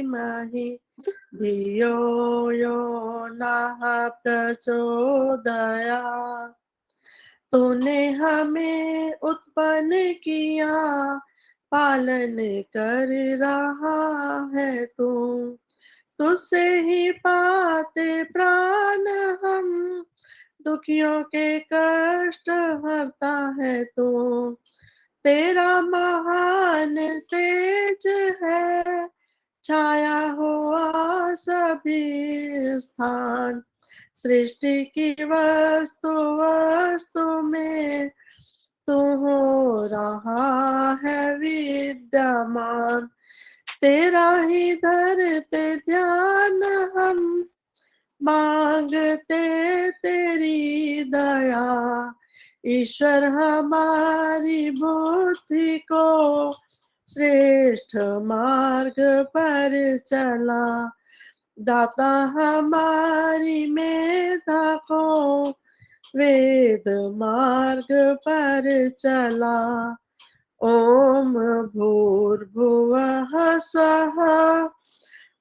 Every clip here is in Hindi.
धीमहि धियो यो नः प्रचोदयात्। तूने हमें उत्पन्न किया, पालन कर रहा है तू। तुझसे ही पाते प्राण हम, दुखियों के कष्ट हरता है तू। तेरा महान तेज है, छाया हुआ सभी स्थान। सृष्टि की वस्तु वस्तु में तू हो रहा है विद्यमान। तेरा ही धरते ध्यान हम, मांगते तेरी दया। ईश्वर हमारी बुद्धि को श्रेष्ठ मार्ग पर चला। दाता हमारी मेधा को वेद मार्ग पर चला। ओम भूर्भुवः स्वः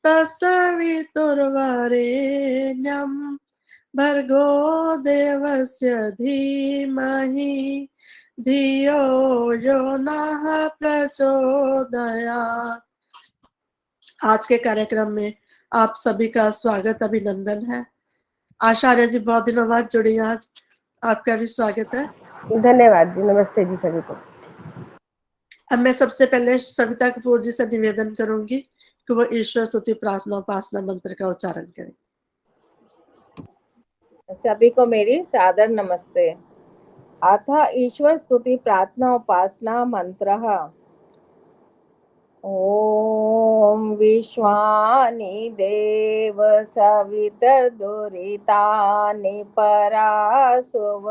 तत्सवितुर्वरेण्यं भर्गो देवस्य धीमहि धियो यो नः प्रचोदयात्। आज के कार्यक्रम में आप सभी का स्वागत अभिनंदन है। आचार्य जी बहुत दिनों बाद जुड़ी आज, आपका भी स्वागत है। धन्यवाद जी, नमस्ते जी सभी को। अब मैं सबसे पहले सविता कपूर जी से निवेदन करूंगी कि वो ईश्वर स्तुति प्रार्थना उपासना मंत्र का उच्चारण करें। सभी को मेरी सादर नमस्ते। अथ ईश्वर स्तुति प्रार्थना उपासना मंत्र। ओम विश्वानि देव सवितर्दुरितानि परासुव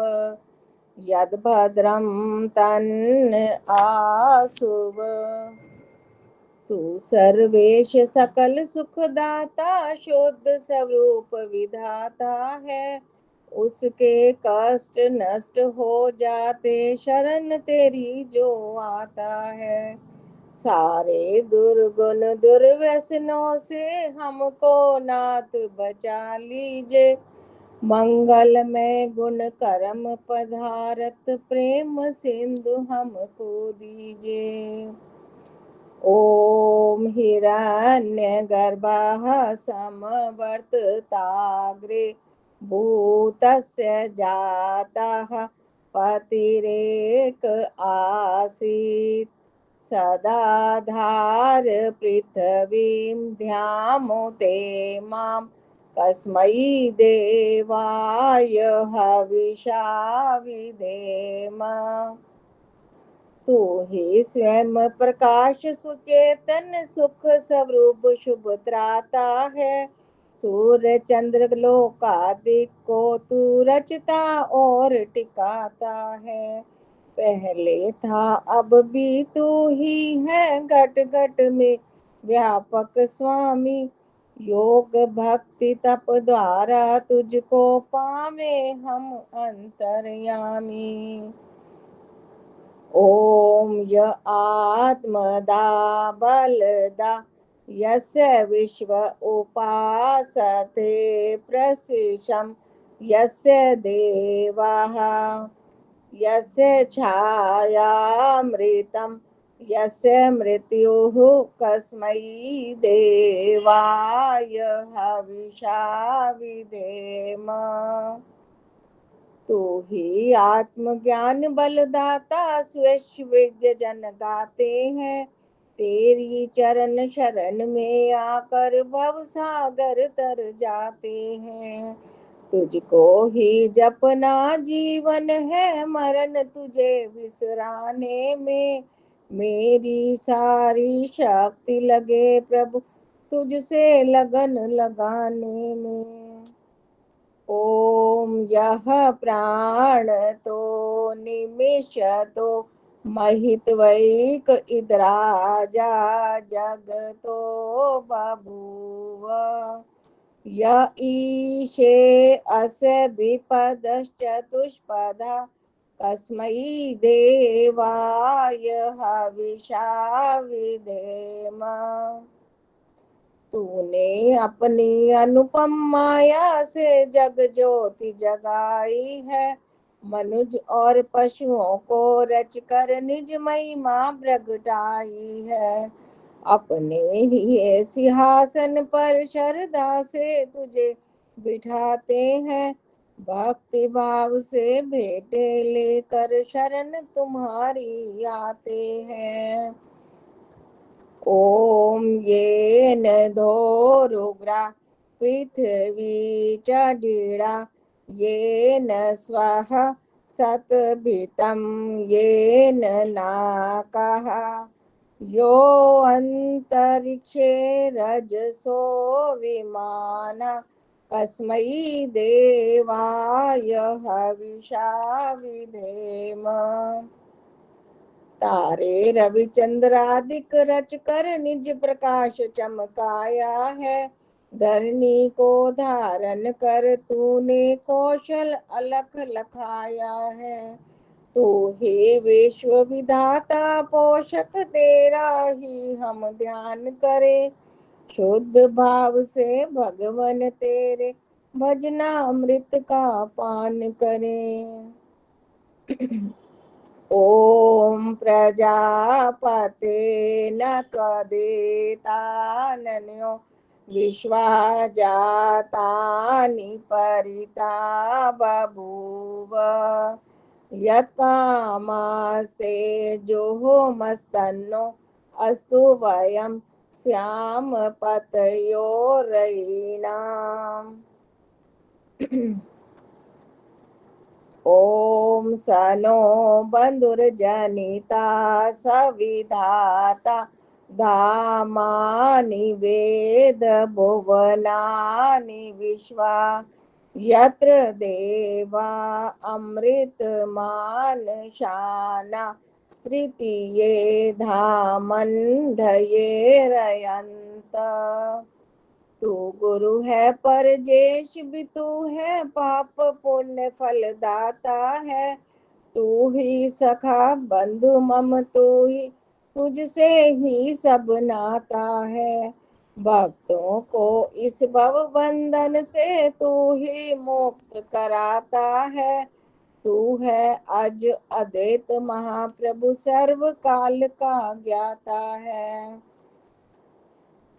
यद्भद्रं तन्न आसुव। तू सर्वेश सकल सुखदाता शुद्ध स्वरूप विधाता है। उसके कष्ट नष्ट हो जाते शरण तेरी जो आता है। सारे दुर्गुण दुर्व्यसनों से हमको नाथ बचा लीजे। मंगल में गुण कर्म पधारत प्रेम सिंधु हमको दीजे। ओम हिरण्यगर्भः समवर्तताग्रे भूतस्य जातः पतिरेक आसीत्। सदाधार पृथ्वीं ध्यामो ते मां कस्मै देवाय हविषा विधेम। तू ही स्वयं प्रकाश सुचेतन सुख स्वरूप शुभ त्राता है। सूर्य चंद्र लोकादिक को तू रचता और टिकाता है। पहले था अब भी तू ही है घट घट में व्यापक स्वामी। योग भक्ति तप द्वारा तुझको पावे हम अंतर्यामी। ओम य आत्मदा बलदा यस्य विश्व उपासते प्रसिशं यस्य देवाः यस्य छायामृतं यस्य मृत्युः कस्मै देवाय हविषा विधेम। तू ही आत्मज्ञान बलदाता स्वविज्ञ जन गाते हैं। तेरी चरण शरण में आकर भव सागर तर जाते हैं। तुझको ही जपना जीवन है मरण तुझे विसराने में। मेरी सारी शक्ति लगे प्रभु तुझसे लगन लगाने में। ओम यह प्राण तो निमिषतो महित्वैक इद्राजा जगतो बभूव। य ईशे अस्य द्विपदश्चतुष्पदा कस्मै देवाय हविषा विधेम। तूने अपनी अनुपम माया से जग ज्योति जगाई है। मनुज और पशुओं को रच कर निज महिमा प्रगटाई है। अपने ही सिंहासन पर श्रद्धा से तुझे बिठाते हैं। भक्ति भाव से भेंटे लेकर शरण तुम्हारी आते हैं। ओम येन धोरुग्रा पृथ्वी च डीडा येन स्वाहा सतभितं येन नाकाः यो अंतरिक्षे रजसो विमाना कस्मै देवाय हविषा विधेम। तारे रविचंद्रादिक रच कर निज प्रकाश चमकाया है। धरनी को धारण कर तूने कौशल अलख लखाया है। तू ही विश्व विधाता पोषक तेरा ही हम ध्यान करें। शुद्ध भाव से भगवन तेरे भजना अमृत का पान करें। ओम प्रजापते न त्वदेतानन्यो विश्वा जातानि परिता बभूव। यत्कामास्ते जुहुमस्तन्नो अस्तु वयं स्याम पतयोरयिणाम्। ओम सनो बंधुर्जनिता सविधाता धामानि वेद भुवनानि विश्वा। यत्र देवा अमृतमानशाना स्त्रितीये धामन्धये रयन्त। तू गुरु है परजेश भी तू है पाप पुण्य फलदाता है। तू ही सखा बंधु मम तू ही तुझसे ही सब नाता है। भक्तों को इस भव बंधन से तू ही मुक्त कराता है। तू है अज अद्वैत महाप्रभु सर्व काल का ज्ञाता है।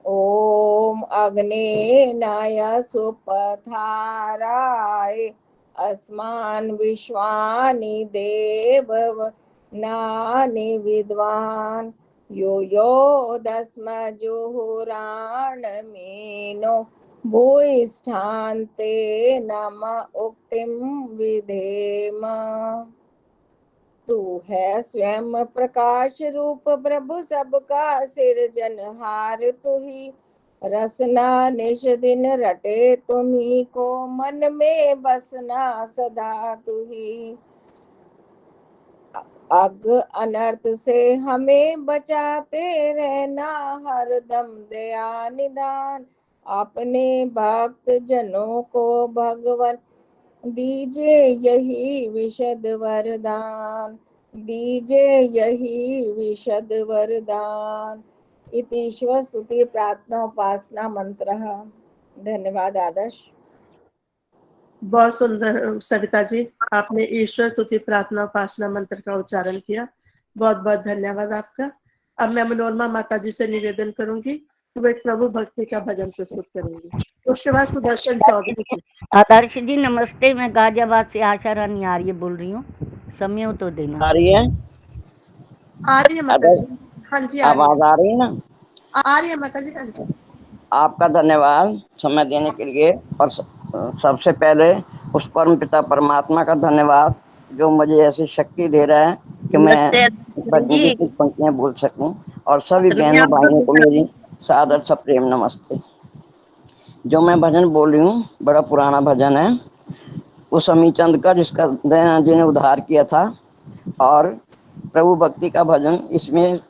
ओम अग्ने नाय सुपथाराय अस्मान विश्वानि देवनानि विद्वान। यो यो दस्म जुहुराण मीनो भूयिष्ठान्ते नम उक्तिम विधेम। तू है स्वयं प्रकाश रूप प्रभु सबका सिरजनहार। तू ही रसना निश दिन रटे तुम्ही को मन में बसना सदा। तू ही अग अनर्थ से हमें बचाते रहना हरदम दया निदान। अपने भक्त जनों को भगवन दीजिए यही विशद वरदान। दीजिए यही विशद वरदान। इति ईश्वर स्तुति प्रार्थना उपासना मंत्र। धन्यवाद आदर्श। बहुत सुंदर सविता जी, आपने ईश्वर स्तुति प्रार्थना उपासना मंत्र का उच्चारण किया। बहुत बहुत धन्यवाद आपका। अब मैं मनोरमा माता जी से निवेदन करूंगी कि वे प्रभु भक्ति का भजन प्रस्तुत करेंगी। उसके बाद सुदर्शन चौधरी जी। आदर्श जी नमस्ते, मैं गाजियाबाद से आशा रानी आर्य बोल रही हूँ। समय तो देना। आ रही है माता जी? हाँ जी, आवाज आ रही है ना? आ रही है माता जी। हाँ जी, आपका धन्यवाद समय देने के लिए। और सबसे पहले उस परम पिता परमात्मा का धन्यवाद जो मुझे ऐसी शक्ति दे रहा है कि मैं भजन की कुछ पंक्तियां बोल सकूं। और सभी बहनों भाइयों को मेरी सादर सा प्रेम नमस्ते। जो मैं भजन बोल रही हूँ बड़ा पुराना भजन है, वो समीचंद का, जिसका दयानंद जी ने उद्धार किया था। और प्रभु भक्ति का भजन, इसमें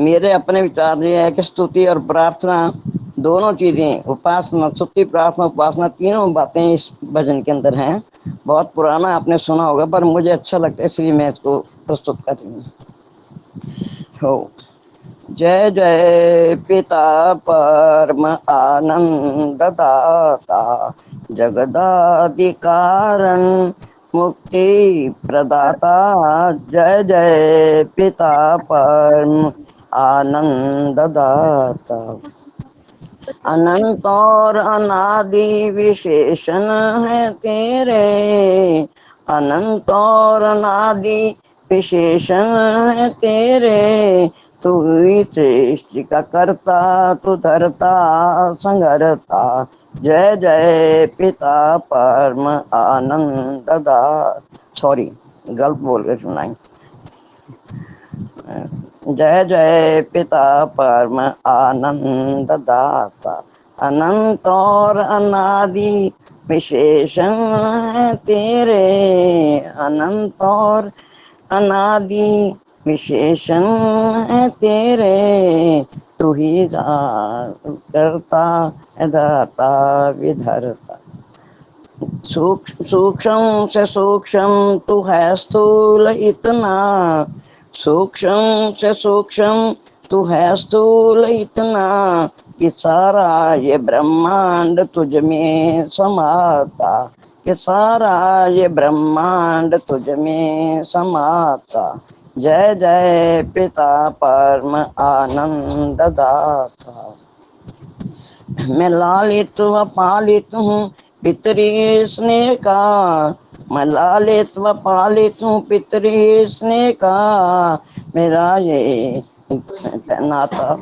मेरे अपने विचार ये है कि स्तुति और प्रार्थना दोनों चीजें, उपासना, स्तुति प्रार्थना उपासना तीनों बातें इस भजन के अंदर हैं। बहुत पुराना आपने सुना होगा, पर मुझे अच्छा लगता है इसलिए मैं इसको प्रस्तुत कर रही हूँ। जय जय पिता परम आनंद दाता, जगदादि कारण मुक्ति प्रदाता। जय जय पिता परम आनंद दाता। अनंत और अनादि विशेषण है तेरे, अनंत और अनादि विशेषण है तेरे। तू ही सृष्टि का करता, तू धरता संहरता। जय जय पिता परम आनंद दा। सॉरी, गलत बोल के सुनाई। जय जय पिता परम आनंद दाता, अनंत और अनादि विशेषण है तेरे, अनंत और अनादि विशेषण है तेरे। तू ही करता दाता विधरता। सूक्ष्म से सूक्ष्म तू है स्थूल इतना, सूक्ष्म से सूक्ष्म तू है स्थूल इतना, कि सारा ये ब्रह्मांड तुझ में समाता, कि सारा ये ब्रह्मांड तुझ में समाता। जय जय पिता परम आनंद दाता। मैं लालित व पालित हूँ पितरी स्नेह का, मैं लालित व पालित हूँ पितरी स्नेह का। मेरा ये नाता,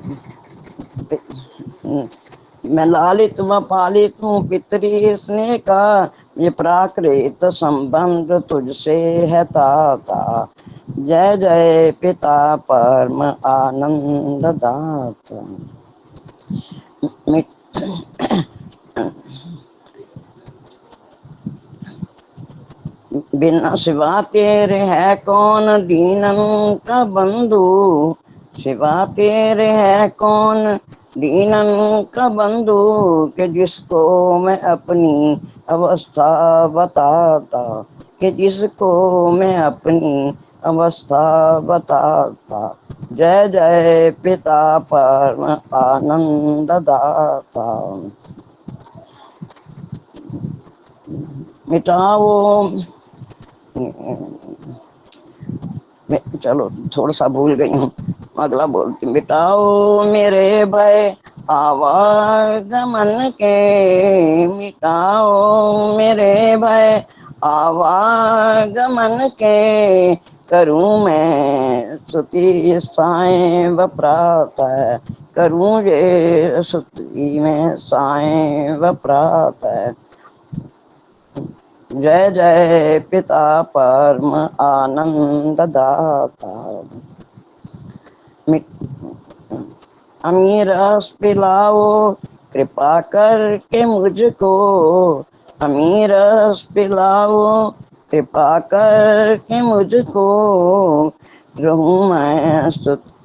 मैं लालित व पालित हूँ पितरी स्नेह का, ये प्राकृत संबंध तुझसे है ताता। जय जय पिता परम आनंद दाता। बिना सिवा तेरे है कौन दीनन का बंधु, सिवा तेरे है कौन दीनन का बंधु, के जिसको मैं अपनी अवस्था बताता, कि जिसको मैं अपनी अवस्था बताता। जय जय पिता परम आनंद दाता। मिटाओ, चलो थोड़ा सा भूल गई हूँ, अगला बोलती। मिटाओ मेरे भय आवागमन के, मिटाओ मेरे भय आवागमन के, करूँ मैं स्तुति साय व प्रातः, करूँ ये स्तुति में साय व प्रातः। जय जय पिता परम आनंद दाता। अमीर रस पिलाओ कृपा करके मुझको, अमीर रस पिलाओ कृपा करके मुझको, रहूं मैं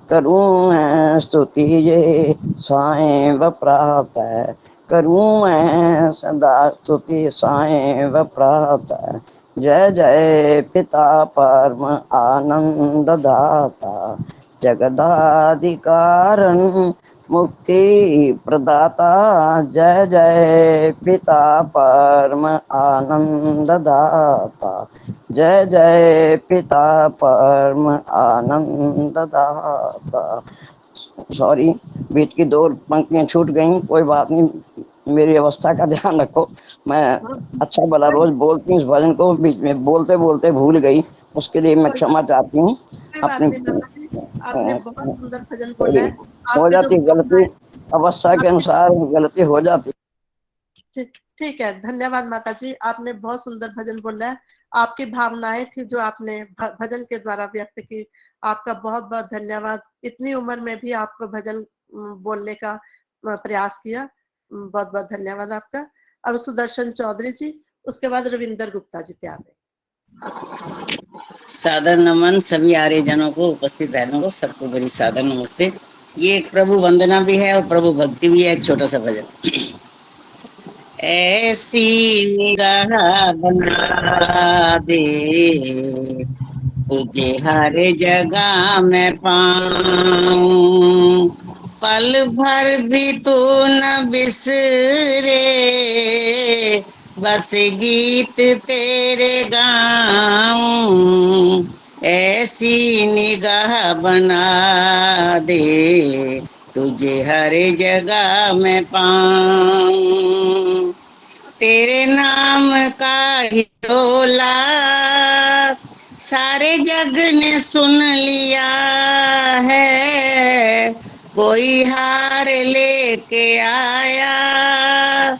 करूं मैं स्तुति ये साय व प्रातः, करूं मैं सदा स्तुति साय व प्रातः। जय जय पिता परम आनंद दाता, जगदादि कारण मुक्ति प्रदाता। जय जय पिता परम आनंद दाता, जय जय पिता परम आनंद दाता। सॉरी, बीच की दो पंक्तियां छूट गई, कोई बात नहीं, मेरी अवस्था का ध्यान रखो। मैं अच्छा भला रोज बोलती हूँ इस भजन को, बीच में बोलते बोलते भूल गई, उसके लिए मैं क्षमा चाहती हूँ। कोई बात नहीं माता जी, आपने बहुत सुंदर भजन बोला थोड़ी है। हो आपके जो जाती गलती, भावनाएं, अवस्था के आपके अनुसार गलती हो जाती। ठीक ठीक है, धन्यवाद माता जी, आपने बहुत सुंदर भजन बोला है। आपकी भावनाएं थी जो आपने भजन के द्वारा व्यक्त की, आपका बहुत बहुत धन्यवाद। इतनी उम्र में भी आपको भजन बोलने का प्रयास किया, बहुत बहुत धन्यवाद आपका। अब सुदर्शन चौधरी जी, उसके बाद रविंदर गुप्ता जी तैयार है। सादर नमन सभी आर्यजनों को, उपस्थित बहनों को, सबको बड़ी सादर नमस्ते। ये एक प्रभु वंदना भी है और प्रभु भक्ति भी है। एक छोटा सा भजन। ऐसी निगाह बना दे तुझे हर जगह मैं पाऊं, पल भर भी तू न बिसरे, बस गीत तेरे गाऊं, ऐसी निगाह बना दे, तुझे हर जगह मैं पाऊं। तेरे नाम का ही डोला सारे जग ने सुन लिया है, कोई हार लेके आया,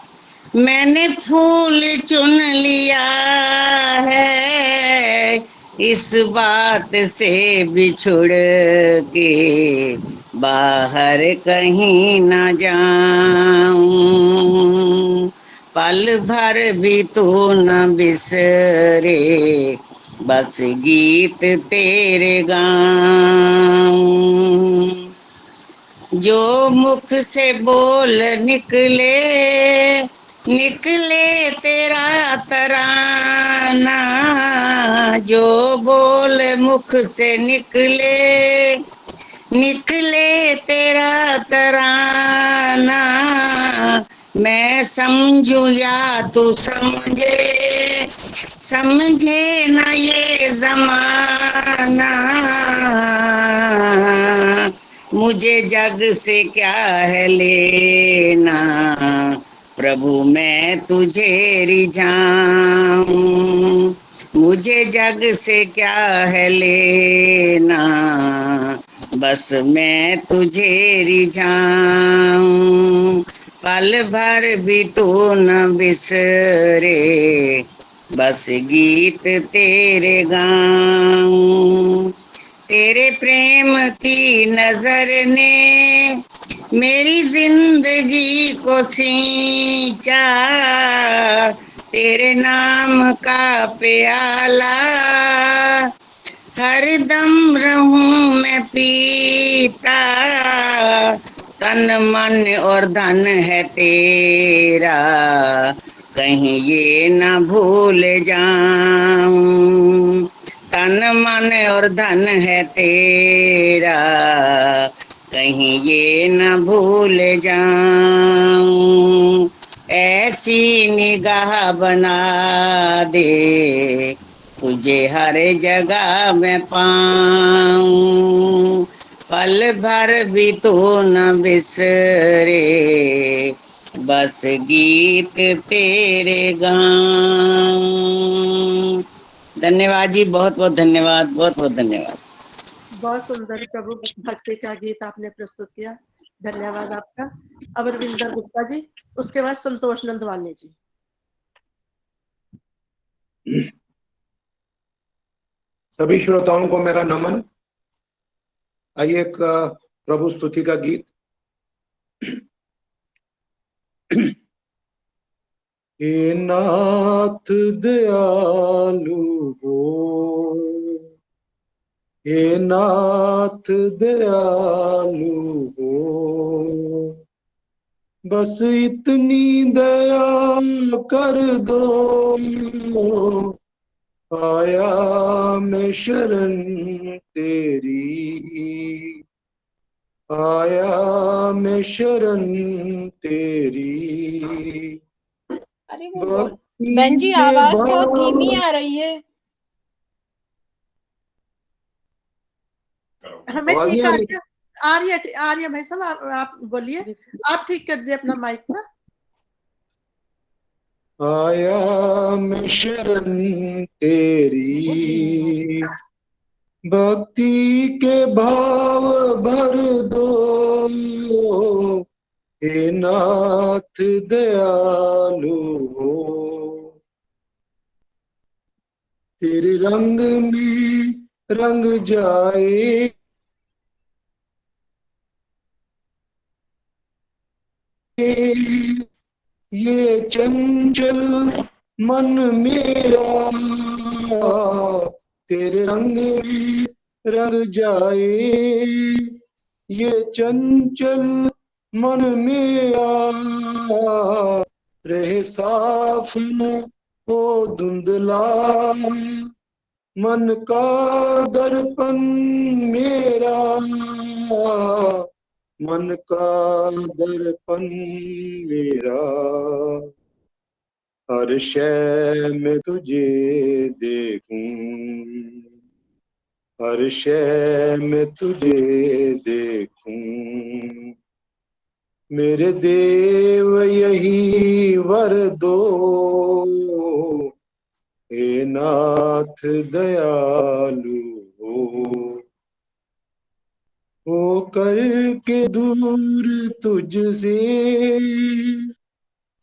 मैंने फूल चुन लिया है, इस बात से बिछुड़ के बाहर कहीं ना जाऊं, पल भर भी तू न बिसरे, बस गीत तेरे गाऊं। जो मुख से बोल निकले, निकले तेरा तराना, जो बोल मुख से निकले, निकले तेरा तराना, मैं समझू या तू समझे, समझे ना ये जमाना, मुझे जग से क्या है लेना, प्रभु मैं तुझे रिझाऊं, मुझे जग से क्या है लेना, बस मैं तुझे रिझाऊं, पल भर भी तू न बिसरे, बस गीत तेरे गाऊं। तेरे प्रेम की नजर ने मेरी जिंदगी को सींचा, तेरे नाम का प्याला हर दम रहूं मैं पीता, तन मन और धन है तेरा, कहीं ये न भूल जाऊं, तन मन और धन है तेरा, कहीं ये न भूल जाऊं, ऐसी निगाह बना दे, तुझे हर जगह मैं पाऊं, पल भर भी तू न बिसरे, बस गीत तेरे गाऊं। धन्यवाद जी, बहुत बहुत धन्यवाद, बहुत बहुत धन्यवाद। बहुत सुंदर प्रभु भक्ति का गीत आपने प्रस्तुत किया, धन्यवाद आपका। अमरविंदर गुप्ता जी, उसके बाद संतोष नंदवानी जी। सभी श्रोताओं को मेरा नमन। आइए एक प्रभु स्तुति का गीत। हे नाथ दयालु हो, हे नाथ दयालु हो, बस इतनी दया कर दो, आया मैं शरण तेरी, आया मैं शरण तेरी। अरे वो बहन जी आवाज बहुत धीमी आ रही है। हमें ठीक आ रही है, आ रही है भाई साहब, आप बोलिए, आप ठीक कर दिए अपना माइक ना। आया मैं शरण तेरी, भक्ति के भाव भर दो, हे नाथ दयालु हो, तेरे रंग में रंग जाए ये चंचल मन मेरा, तेरे रंग में रंग जाए ये चंचल मन मेरा, रहे साफ न हो धुंधला, मन का दर्पण मेरा, मन का दर्पण मेरा, हर शय में तुझे देखूं, हर शय में तुझे देखूं। मेरे देव यही वर दो, हे नाथ दयालु हो करके दूर तुझसे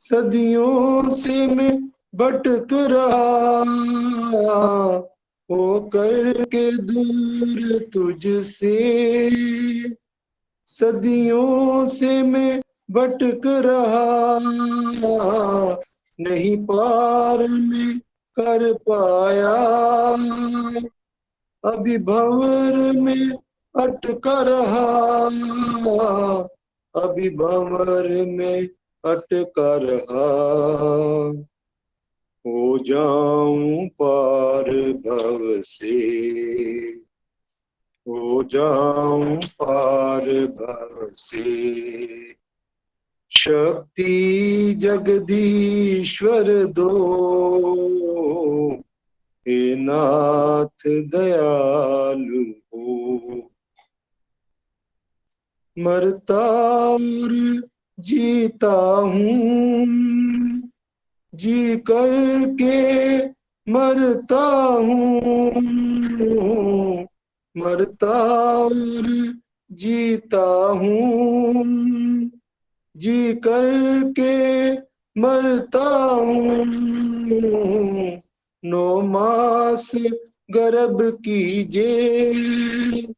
सदियों से मैं भटक रहा, हो करके दूर तुझसे सदियों से मैं भटक रहा, नहीं पार में कर पाया, अभी भंवर में अटका रहा, अभी भंवर में अटका रहा। हो जाऊं पार भव से, हो जाऊं पार भव से, शक्ति जगदीश्वर दो, हे नाथ दयालु हो। मरता और जीता हूँ, जी करके मरता हूँ, मरता और जीता हूँ, जी करके मरता हूँ। 9 मास गर्भ की जेल,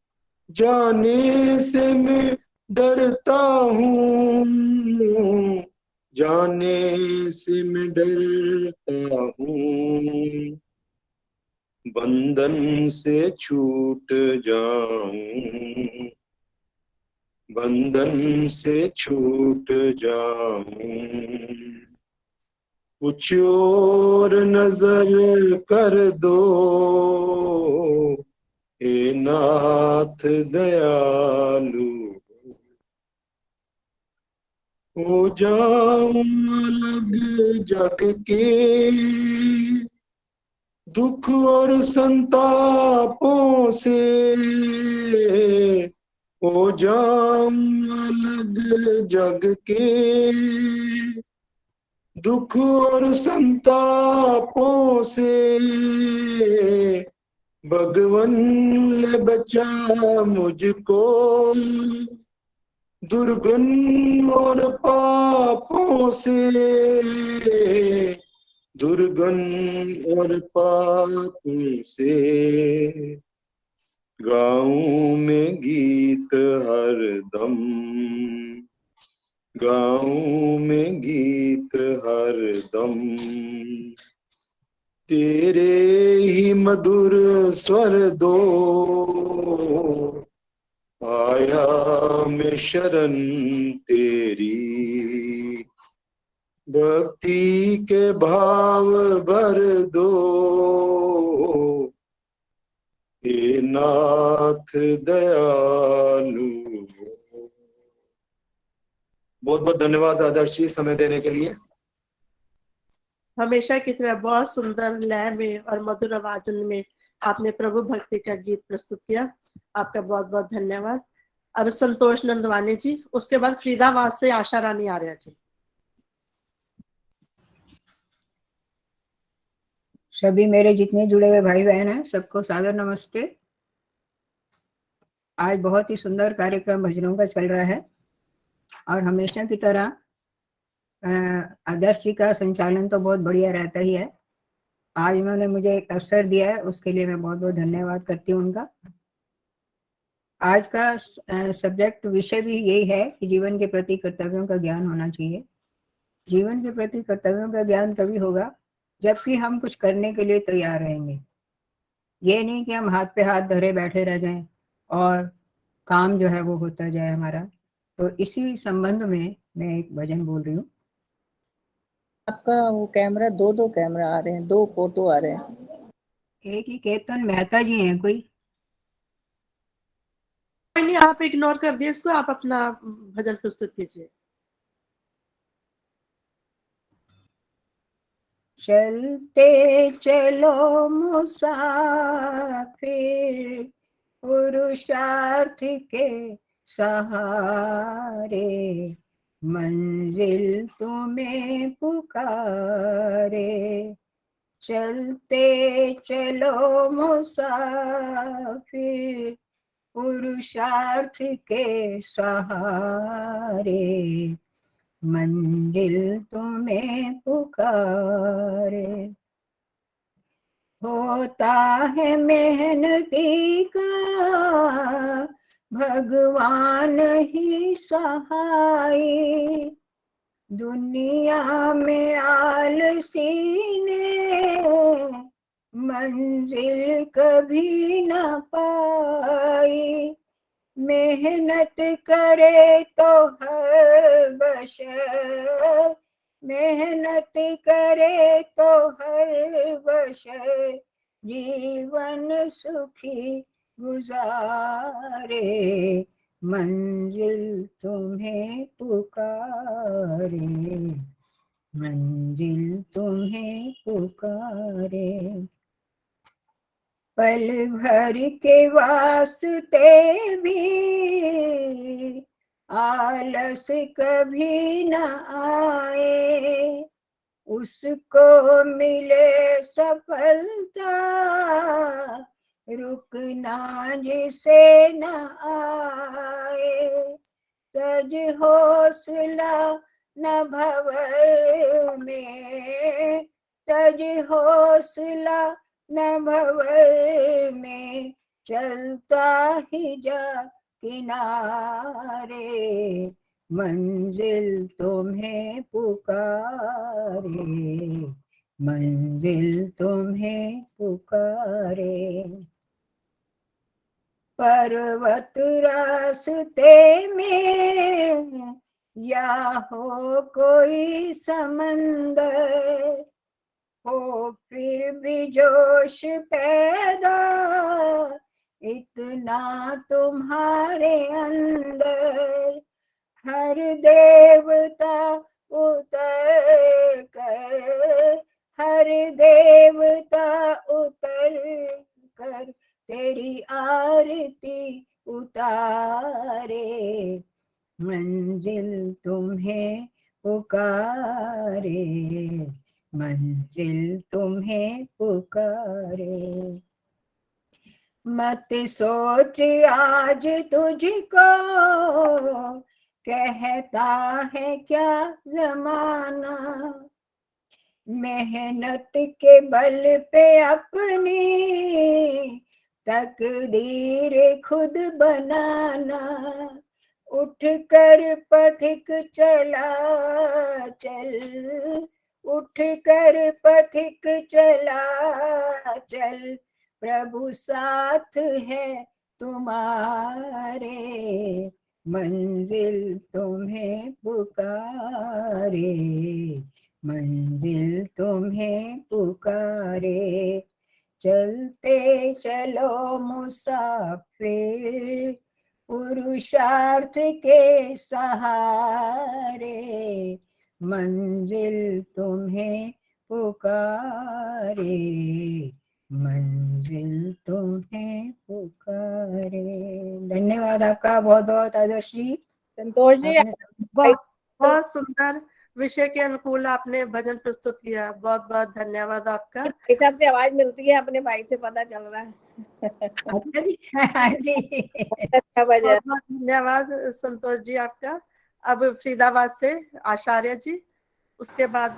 जाने से मैं डरता हूँ, जाने से मैं डरता हूँ। बंधन से छूट जाऊं, बंधन से छूट जाऊं। कुछ और नजर कर दो, हे नाथ दयालु हो जाऊं अलग जग के दुख और संतापों से, हो जाऊं अलग जग के दुख और संतापों से, भगवन ले बचा मुझको दुर्गुण और पापों से, दुर्गुण और पापों से। गाऊं में गीत हरदम, गाऊं में गीत हरदम, तेरे ही मधुर स्वर दो, आया मैं शरण तेरी, भक्ति के भाव भर दो, हे नाथ दयालु। बहुत बहुत धन्यवाद आदर्श जी समय देने के लिए। हमेशा की तरह बहुत सुंदर लय में और मधुर आवाज में आपने प्रभु भक्ति का गीत प्रस्तुत किया, आपका बहुत बहुत धन्यवाद। अब संतोष नंदवानी जी, उसके बाद फरीदाबाद से आशा रानी आर्या जी। सभी मेरे जितने जुड़े हुए भाई बहन हैं सबको सादर नमस्ते। आज बहुत ही सुंदर कार्यक्रम भजनों का चल रहा है और हमेशा की तरह आदर्श जी का संचालन तो बहुत बढ़िया रहता ही है। आज उन्होंने मुझे एक अवसर दिया है, उसके लिए मैं बहुत बहुत धन्यवाद करती हूँ उनका। आज का सब्जेक्ट विषय भी यही है कि जीवन के प्रति कर्तव्यों का ज्ञान होना चाहिए। जीवन के प्रति कर्तव्यों का ज्ञान तभी होगा जबकि हम कुछ करने के लिए तैयार रहेंगे। ये नहीं कि हम हाथ पे हाथ धरे बैठे रह जाएं और काम जो है वो होता जाए हमारा। तो इसी संबंध में मैं एक भजन बोल रही हूँ। आपका वो कैमरा दो कैमरा आ रहे हैं, 2 फोटो आ रहे हैं। एक ही केतन मेहता जी हैं कोई। नहीं, आप इग्नोर कर दिए इसको, आप अपना भजन प्रस्तुत कीजिए। चलते चलो मुसाफिर पुरुषार्थ के सहारे, मंजिल तुम्हें पुकारे। चलते चलो मुसाफिर पुरुषार्थ के सहारे, मंजिल तुम्हें पुकारे। होता है मेहनती का भगवान ही सहाय, दुनिया में आलसी ने मंजिल कभी न पाई। मेहनत करे तो हर बशर, मेहनत करे तो हर बशर जीवन सुखी गुजारे, मंजिल तुम्हें पुकारे, मंजिल तुम्हें पुकारे। पल भर के वास्ते भी आलस कभी न आए, उसको मिले सफलता रुकना जिसे न आए। सज हौसला न भंवर में, सज हौसला न भंवर में, चलता ही जा किनारे, मंजिल तुम्हें पुकारे, मंजिल तुम्हें पुकारे। पर्वत रास्ते में या हो कोई समंदर, हो फिर भी जोश पैदा इतना तुम्हारे अंदर। हर देवता उतर कर, हर देवता उतर कर तेरी आरती उतारे, मंजिल तुम्हें पुकारे, मंजिल तुम्हें पुकारे। मत सोच आज तुझको कहता है क्या जमाना, मेहनत के बल पे अपनी तकदीर खुद बनाना। उठ कर पथिक चला चल, उठ कर पथिक चला चल, प्रभु साथ है तुम्हारे, मंजिल तुम्हें पुकारे, मंजिल तुम्हें पुकारे। चलते चलो मुसाफिर पुरुषार्थ के सहारे, मंजिल तुम्हें पुकारे, मंजिल तुम्हें पुकारे। धन्यवाद आपका बहुत बहुत आदर्श जी। संतोष जी, बहुत सुंदर विषय के अनुकूल आपने भजन प्रस्तुत किया, बहुत बहुत धन्यवाद आपका। भाई साहब से आवाज मिलती है, अपने भाई से पता चल रहा है। अच्छा जी, हाँ जी, अच्छा भजन, बहुत बहुत धन्यवाद संतोष जी आपका। अब फरीदाबाद से आचार्य जी, उसके बाद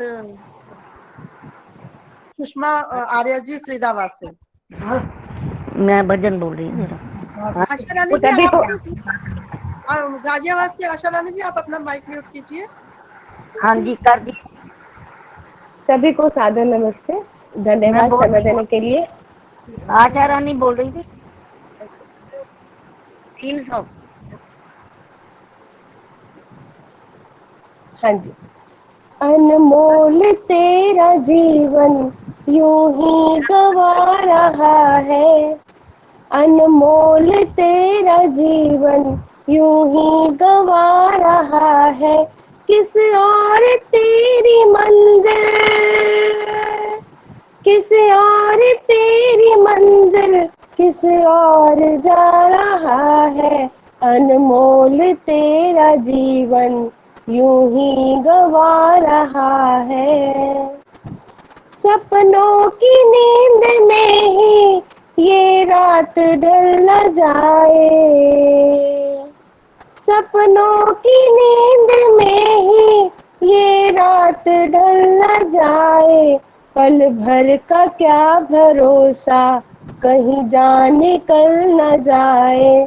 सुषमा आर्य जी फरीदाबाद से। मैं भजन बोल रही हूँ। आशा रानी जी, गाजियाबाद से आशा रानी जी, आप अपना माइक म्यूट कीजिए। हाँ जी, कर दी। सभी को सादर नमस्ते, धन्यवाद समय देने के लिए। आशा रानी बोल रही थी। 300। हाँ जी। अनमोल तेरा जीवन यूं ही गवा रहा है, अनमोल तेरा जीवन यूं ही गवा रहा है। किस और तेरी मंजिल, किस और तेरी मंजिल, किस और जा रहा है, अनमोल तेरा जीवन यूं ही गवा रहा है। सपनों की नींद में ही ये रात ढल न जाए, सपनों की नींद में ही ये रात ढल न जाए। पल भर का क्या भरोसा, कहीं जान निकल न जाए।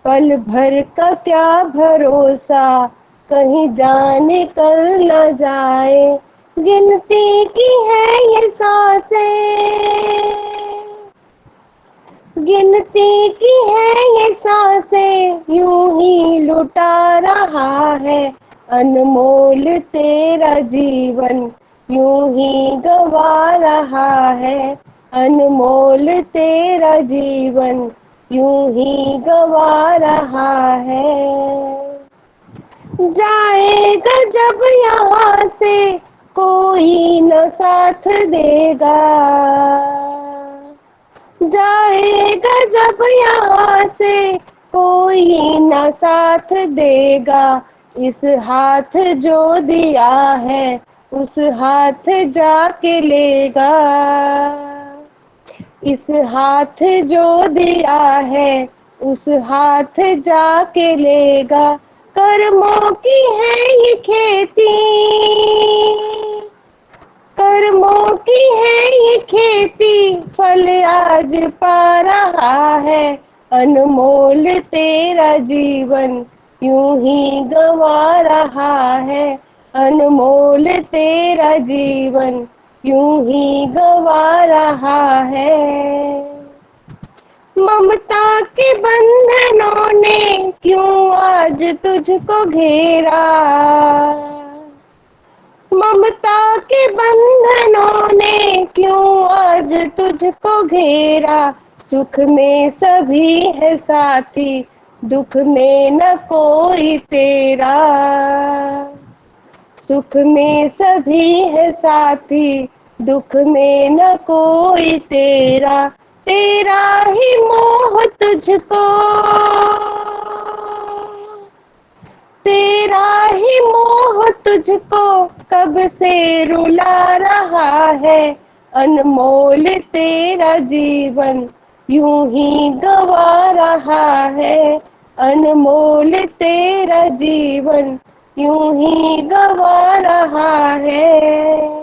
पल भर का क्या भरोसा, कहीं जान निकल न जाए। गिनती की है ये सांसें, गिनती की है ये सांसें, यूं ही लुटा रहा है, अनमोल तेरा जीवन यूं ही गवा रहा है। अनमोल तेरा जीवन यूं ही गवा रहा है। जाएगा जब यहाँ से कोई न साथ देगा, जाएगा जब यहाँ से कोई न साथ देगा। इस हाथ जो दिया है उस हाथ जाके लेगा, इस हाथ जो दिया है उस हाथ जाके लेगा। कर्मों की है ये खेती, कर्मों की है ये खेती, फल आज पा रहा है, अनमोल तेरा जीवन यूं ही गवा रहा है। अनमोल तेरा जीवन यूं ही गवा रहा है। ममता के बंधनों ने क्यों आज तुझको घेरा, ममता के बंधनों ने क्यों आज तुझको घेरा। सुख में सभी है साथी, दुख में न कोई तेरा। सुख में सभी है साथी, दुख में न कोई तेरा। तेरा ही मोह तुझको, तेरा ही मोह तुझको कब से रुला रहा है, अनमोल तेरा जीवन यूं ही गवा रहा है। अनमोल तेरा जीवन यूं ही गवा रहा है।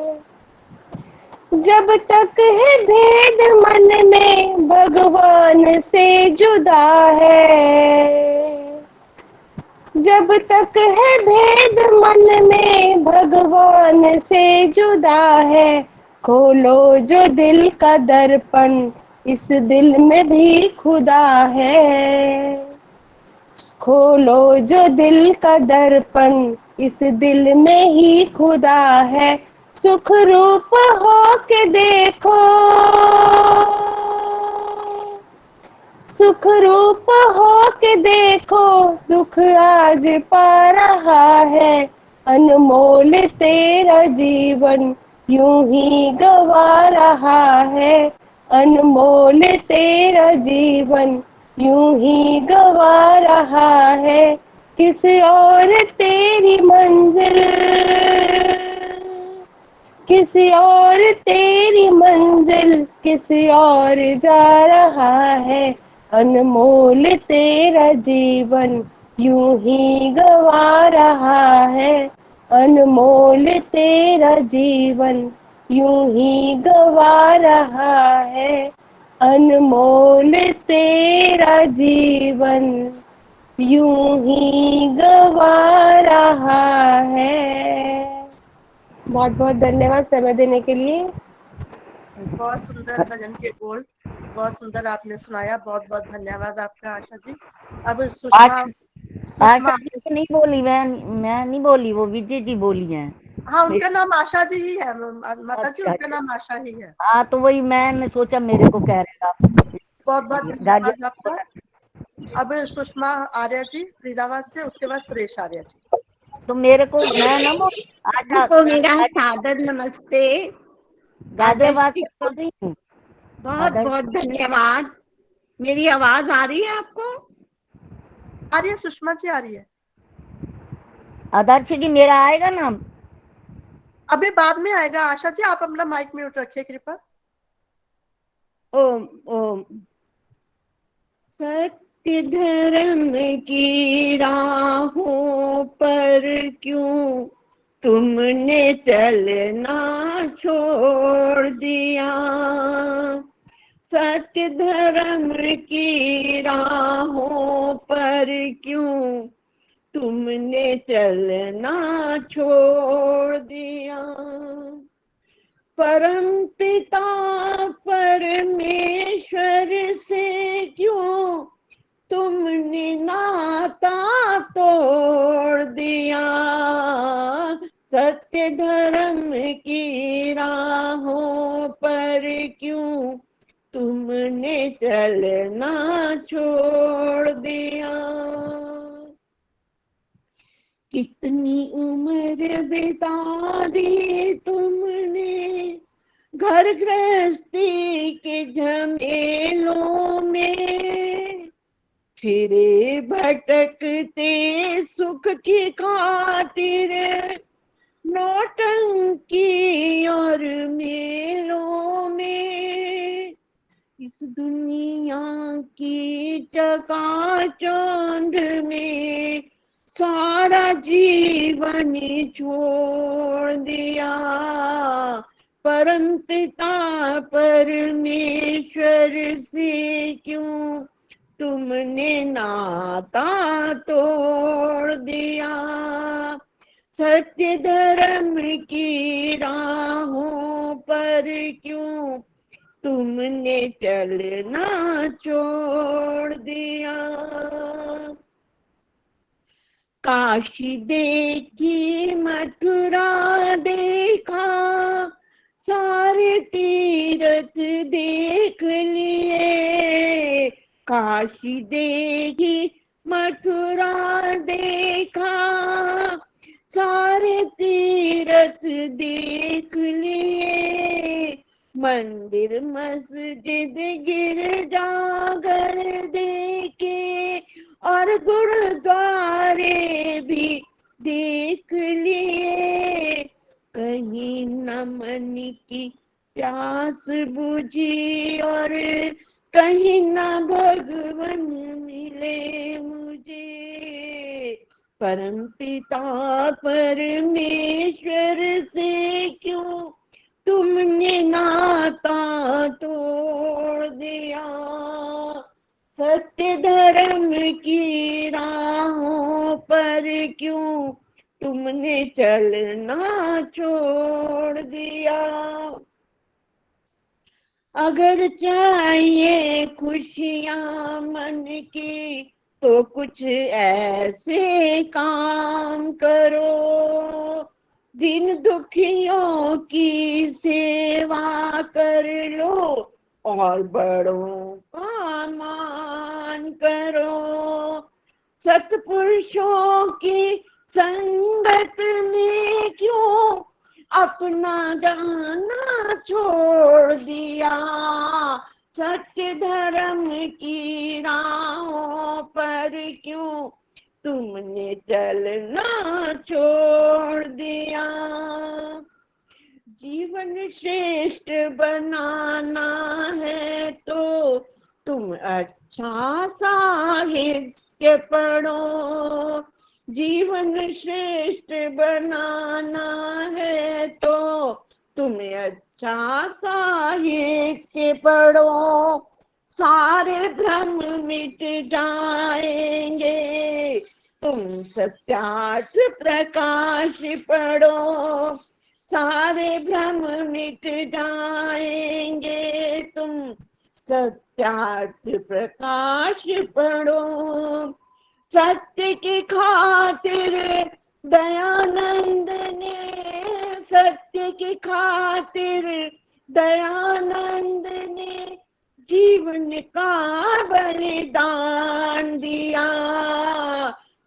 जब तक है भेद मन में भगवान से जुदा है, जब तक है भेद मन में भगवान से जुदा है। खोलो जो दिल का दर्पण, इस दिल में भी खुदा है। खोलो जो दिल का दर्पण, इस दिल में ही खुदा है। सुख रूप हो के देखो, सुख रूप हो के देखो, दुख आज पा रहा है, अनमोल तेरा जीवन यूं ही गवा रहा है। अनमोल तेरा जीवन यूं ही गवा रहा है। किस और तेरी मंजिल, किसी और तेरी मंजिल, किसी और जा रहा है, अनमोल तेरा जीवन यूं ही गवा रहा है। अनमोल तेरा जीवन यूं ही गवा रहा है। अनमोल तेरा जीवन यूं ही गवा रहा है। बहुत बहुत धन्यवाद समय देने के लिए। बहुत सुंदर भजन के बोल, बहुत सुंदर आपने सुनाया, बहुत बहुत धन्यवाद आपका आशा जी। अब सुषमा, आशा जी तो नहीं बोली, मैं नहीं बोली, वो विजय जी बोली हैं। हाँ, उनका नाम आशा जी ही है माता जी, अच्छा उनका नाम आशा ही है। हाँ, तो वही मैंने सोचा मेरे को कह रहा बहुत बहुत धन्यवाद आपका। अब सुषमा आर्या जी फरीदाबाद से, उसके बाद सुरेश आर्या जी। तो मेरे को मैं ना वो आशा को मेरा सादर नमस्ते। गाजियाबाद से बोल रही हूँ। बहुत बहुत धन्यवाद। मेरी आवाज आ रही है आपको? आ रही है सुषमा जी, आ रही है। आदर्श जी मेरा आएगा ना? अभी बाद में आएगा। आशा जी आप अपना माइक म्यूट रखिए कृपा। ओम ओम। सत्य धर्म की राहों पर क्यों तुमने चलना छोड़ दिया? सत्य धर्म की राहों पर क्यों तुमने चलना छोड़ दिया? परम पिता परमेश्वर से क्यों तुमने नाता तोड़ दिया? सत्य धर्म की राहों पर क्यों तुमने चलना छोड़ दिया? कितनी उम्र बिता दी तुमने घर गृहस्थी के झमेलों में, फिरे भटकते सुख की खातिर नौटंकी और मेलों में। इस दुनिया की चकाचौंध में सारा जीवन छोड़ दिया। परम पिता परमेश्वर से क्यों तुमने नाता तोड़ दिया? सत्य धर्म की राहों पर क्यों तुमने चलना छोड़ दिया? काशी देखी मथुरा देखा, सारे तीर्थ देख लिए। काशी देखी मथुरा देखा, सारे तीर्थ देख लिए। मंदिर मस्जिद गिरजाघर देखे और गुरुद्वारे भी देख लिए। कहीं न मन की प्यास बुझी और कहीं न भगवान मिले मुझे। परम पिता परमेश्वर से क्यों तुमने नाता तोड़ दिया? सत्य धर्म की राहों पर क्यों तुमने चलना छोड़ दिया? अगर चाहिए खुशियां मन की तो कुछ ऐसे काम करो, दिन दुखियों की सेवा कर लो और बड़ों का मान करो। सत्पुरुषों की संगत में क्यों अपना जाना छोड़ दिया? सत्य धर्म की राहों पर क्यों तुमने चलना छोड़ दिया? जीवन श्रेष्ठ बनाना है तो तुम अच्छा साहित्य पढ़ो। जीवन श्रेष्ठ बनाना है तो तुम्हें अच्छा साहित्य पढ़ो। सारे भ्रम मिट जाएंगे, तुम सत्यार्थ प्रकाश पढ़ो। सारे भ्रम मिट जाएंगे, तुम सत्यार्थ प्रकाश पढ़ो। सत्य की खातिर दयानंद ने सत्य की खातिर, दयानंद ने जीवन का बलिदान दिया।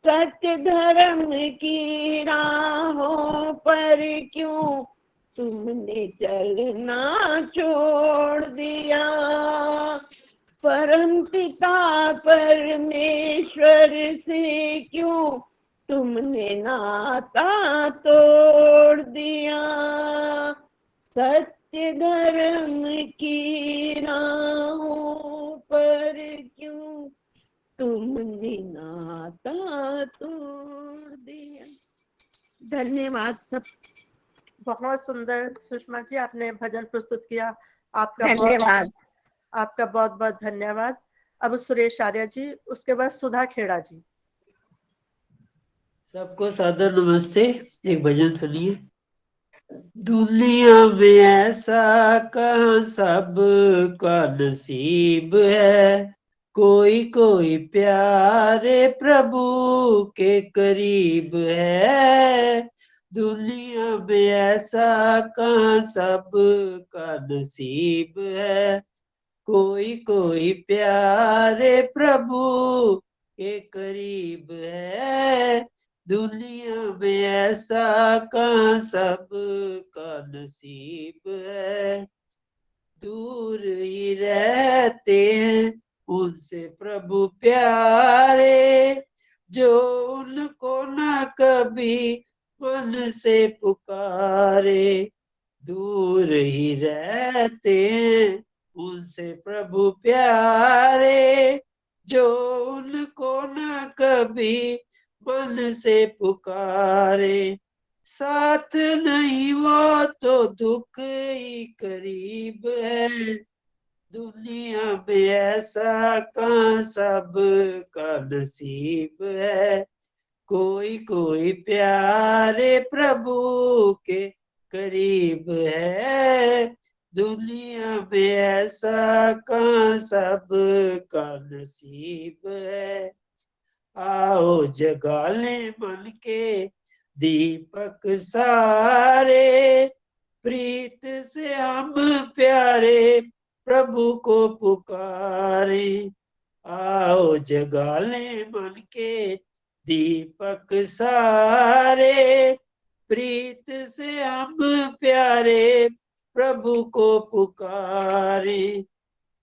सत्य धर्म की राहों पर क्यों तुमने चलना छोड़ दिया। परम पिता परमेश्वर से क्यों तुमने नाता तोड़ दिया। सत्य धर्म की राहों पर क्यों तुमने नाता तोड़ दिया। धन्यवाद सब। बहुत सुंदर सुषमा जी, आपने भजन प्रस्तुत किया। धन्यवाद। आपका बहुत बहुत धन्यवाद। अब सुरेश आर्य जी, उसके बाद सुधा खेड़ा जी। सबको सादर नमस्ते। एक भजन सुनिए। दुनिया में ऐसा कहाँ सबका नसीब है, कोई कोई प्यारे प्रभु के करीब है। दुनिया में ऐसा कहाँ सबका नसीब है, कोई कोई प्यारे प्रभु के करीब है। दुनिया में ऐसा कहाँ सबका नसीब है। दूर ही रहते हैं उनसे प्रभु प्यारे, जो उनको न कभी मन से पुकारे। दूर ही रहते हैं उनसे प्रभु प्यारे, जो उनको न कभी मन से पुकारे। साथ नहीं वो तो दुख ही करीब है। दुनिया में ऐसा कहाँ सबका नसीब है, कोई कोई प्यारे प्रभु के करीब है। दुनिया में ऐसा कहाँ सबका नसीब है। आओ जगा ले मन के दीपक सारे, प्रीत से हम प्यारे प्रभु को पुकारे। आओ जगा ले मन के दीपक सारे, प्रीत से हम प्यारे प्रभु को पुकारे।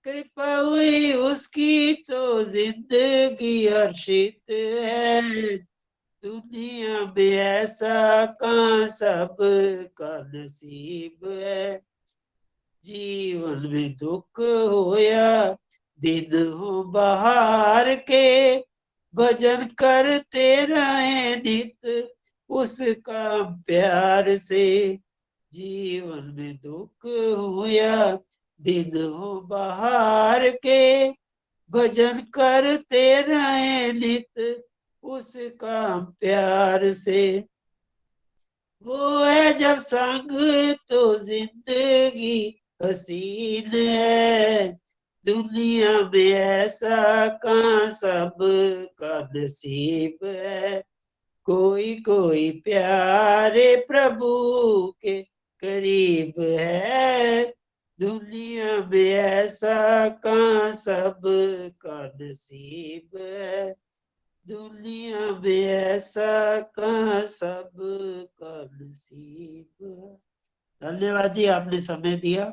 कृपा हुई उसकी तो जिंदगी हर्षित है। दुनिया में ऐसा कहाँ सबका नसीब है। जीवन में दुख हो या दिन हो बहार के, भजन करते रहे नित उसका प्यार से। जीवन में दुख हो या दिन हो बहार के, भजन करते रहे नित उसका प्यार से। वो है जब संग तो जिंदगी हसीन है। दुनिया में ऐसा कहाँ सबका नसीब है, कोई कोई प्यारे प्रभु के करीब है। दुनिया में ऐसा कहाँ सबका नसीब है। दुनिया में ऐसा कहाँ सबका नसीब है। धन्यवाद जी, आपने समय दिया।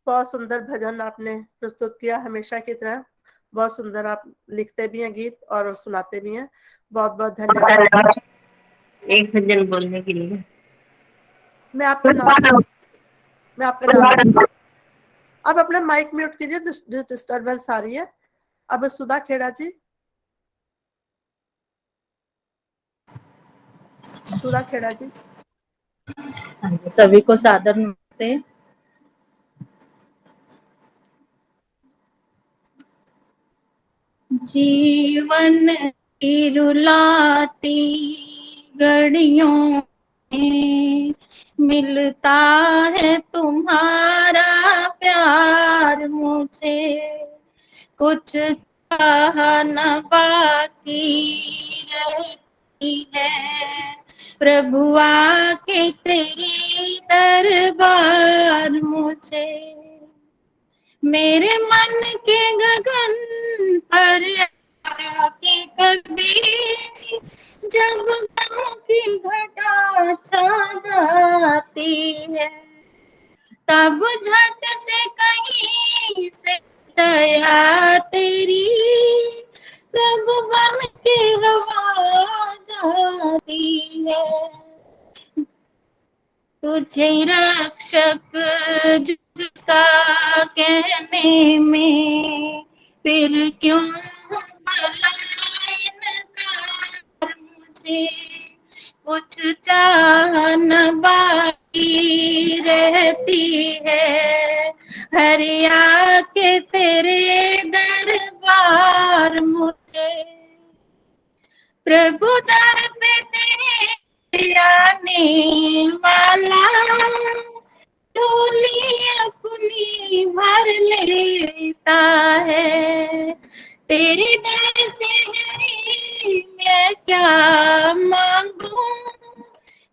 बहुत सुंदर भजन आपने प्रस्तुत किया, हमेशा की तरह। बहुत सुंदर आप लिखते भी हैं गीत और सुनाते भी हैं। बहुत बहुत धन्यवाद। एक भजन बोलने के लिए मैं आपका नाम अब अपना माइक म्यूट कीजिए, डिस्टर्बेंस आ रही है। अब सुधा खेड़ा जी। सुधा खेड़ा जी। सभी को सादर नमस्ते। जीवन की रुलाती घड़ियों में मिलता है तुम्हारा प्यार मुझे, कुछ चाह न बाकी रह है। प्रभु आके तेरे दरबार मुझे मेरे मन के गगन पर आके कभी जब गम की घटा छा जाती है, तब झट से कहीं से दया तेरी प्रभु बन के हवा जाती है। तुझे रक्षक जग का कहने में फिर क्यों भलाई नकार मुझे, कुछ चाह न बाकी रहती है, हरिया के तेरे दरबार मुझे। प्रभु दर पे तेरे आने वाला झोली अपनी भर लेता है। तेरे दर से हरी मैं क्या मांगू,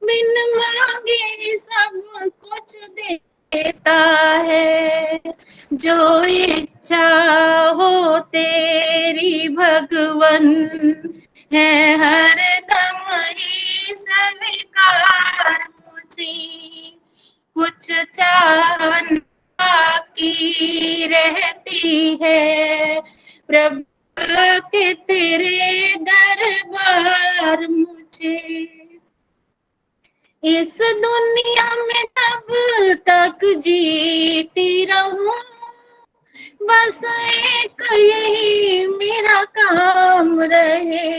बिन मांगे सब कुछ देता है। जो इच्छा हो तेरी भगवन है हर दम ही स्वीकार मुझे, कुछ चाहन बाकी रहती है, प्रभु के तेरे दरबार मुझे। इस दुनिया में तब तक जीती रहूं, बस एक यही मेरा काम रहे,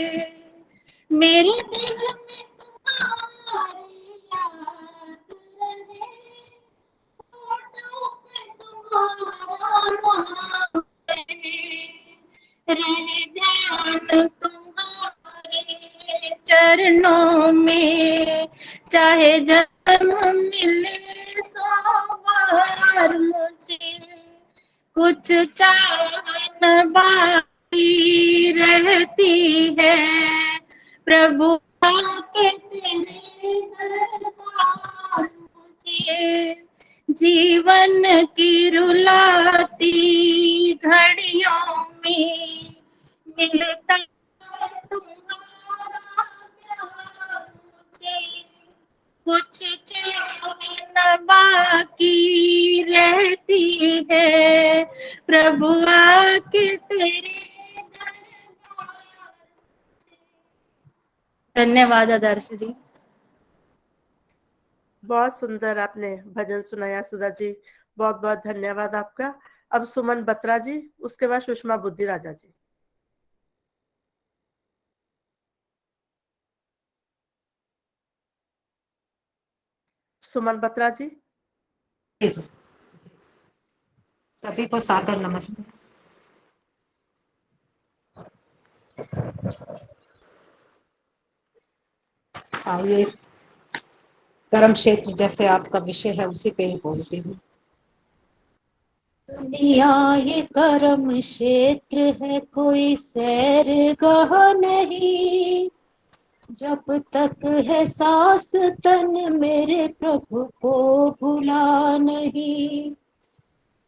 मेरे दिल में तुम्हारी याद रहे, होठों पे तुम्हारा नाम रहे ध्यान तुम्हारे चरणों में, चाहे जन्म मिले 100 बार मुझे, कुछ चाहन बाकी रहती है, प्रभु के तेरे दरबार मुझे। जीवन की रुलाती घड़ियों में मिलता है तुम्हारा प्यार मुझे, कुछ चाहन बाकी रहती है, प्रभु आके तेरे दरबार मुझे। धन्यवाद आदर्श जी। बहुत सुंदर आपने भजन सुनाया सुधा जी, बहुत बहुत धन्यवाद आपका। अब सुमन बत्रा जी, उसके बाद सुषमा बुद्धि राजा जी। सुमन बत्रा जी। सभी को सादर नमस्ते। आइए, कर्म क्षेत्र जैसे आपका विषय है उसी पे ही बोलती हूँ। दुनिया ये कर्म क्षेत्र है, कोई सैरगाह नहीं, जब तक है सांस तन मेरे प्रभु को भुला नहीं।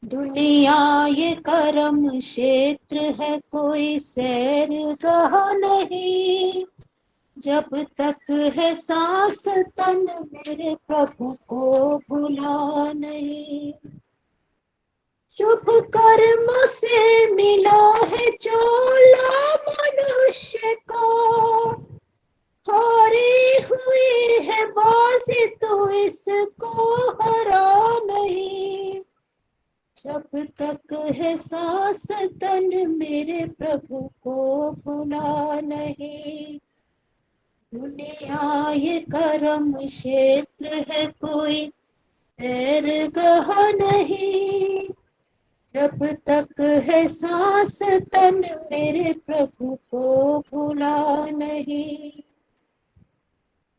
दुनिया ये कर्म क्षेत्र है, कोई सैरगाह नहीं, जब तक है सांस तन मेरे प्रभु को भुला नहीं। शुभ कर्म से मिला है चोला मनुष्य को, हारी हुई है बाजी तो इसको हरा नहीं, जब तक है सांस तन मेरे प्रभु को भुला नहीं। दुनिया ये कर्म क्षेत्र है, कोई सैरगाह नहीं, जब तक है सांस तन मेरे प्रभु को भुला नहीं।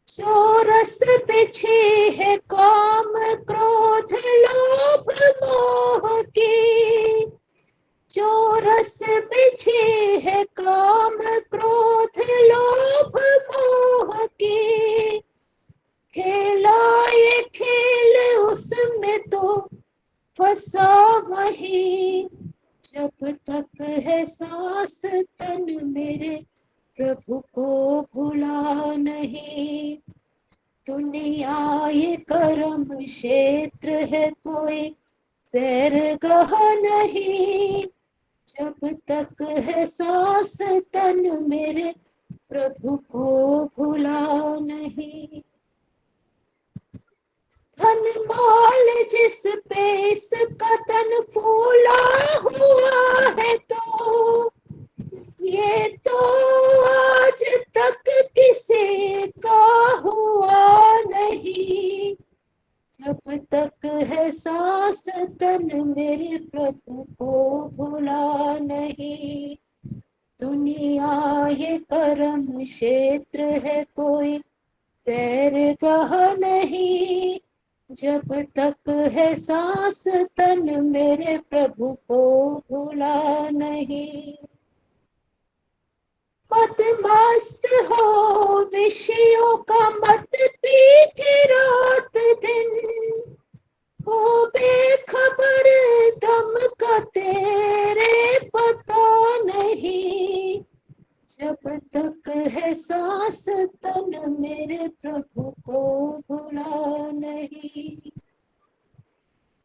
जो रस बिछी है काम क्रोध लोभ मोह की, जो रस बिछी है काम क्रोध लोभ मोह फंसा वही, जब तक है सांस तन मेरे प्रभु को भुला नहीं। दुनिया ये कर्म क्षेत्र है, कोई सैरगाह नहीं। जब तक है सांस तन मेरे प्रभु को भुला नहीं। धन माल जिस पे इसका तन फूला हुआ है, तो ये तो आज तक किसी का हुआ नहीं। जब तक है सांस तन मेरे प्रभु को भुला नहीं। दुनिया ये कर्म क्षेत्र है, कोई सैरगाह नहीं। जब तक है सांस तन मेरे प्रभु को भुला नहीं। मत मस्त हो विषयों का, मत पी के रात दिन, हो बेखबर दम का तेरे पता नहीं। जब तक है सांस तन मेरे प्रभु को भुला नहीं।